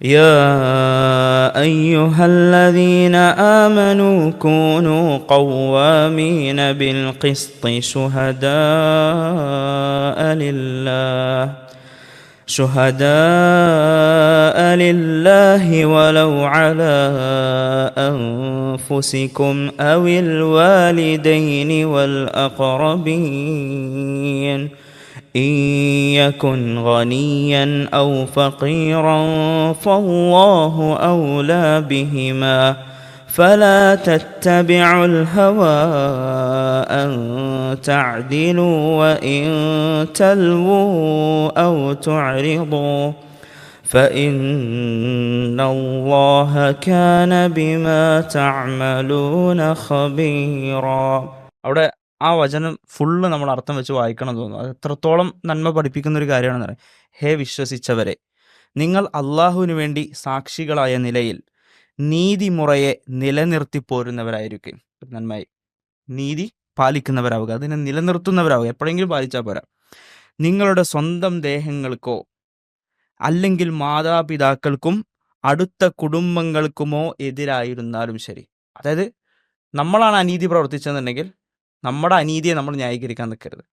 يا أيها الذين آمنوا كونوا قوامين بالقسط شهداء لله ولو على أنفسكم أو الوالدين والأقربين إن يكن غنيا أو فقيرا فالله أولى بهما فلا تتبعوا الهوى أن تعدلوا وإن تلووا أو تعرضوا فإن الله كان بما تعملون خبيرا. അവിടെ ആ വചനം ഫുള്ള് നമ്മൾ അർത്ഥം വെച്ച് വായിക്കണം തോന്നുന്നു. അത് എത്രത്തോളം നന്മ പഠിപ്പിക്കുന്ന ഒരു കാര്യമാണെന്ന് പറയാം. ഹേ വിശ്വസിച്ചവരെ, നിങ്ങൾ അള്ളാഹുവിന് വേണ്ടി സാക്ഷികളായ നിലയിൽ നീതിമുറയെ നിലനിർത്തി പോരുന്നവരായിരിക്കും. നന്മയായി നീതി പാലിക്കുന്നവരാവുക, അതിനെ നിലനിർത്തുന്നവരാവുക. എപ്പോഴെങ്കിലും പാലിച്ചാൽ പോരാ. നിങ്ങളുടെ സ്വന്തം ദേഹങ്ങൾക്കോ അല്ലെങ്കിൽ മാതാപിതാക്കൾക്കും അടുത്ത കുടുംബങ്ങൾക്കുമോ എതിരായിരുന്നാലും ശരി. അതായത് നമ്മളാണ് അനീതി പ്രവർത്തിച്ചതെന്നുണ്ടെങ്കിൽ നമ്മുടെ അനീതിയെ നമ്മൾ ന്യായീകരിക്കാൻ നിൽക്കരുത്.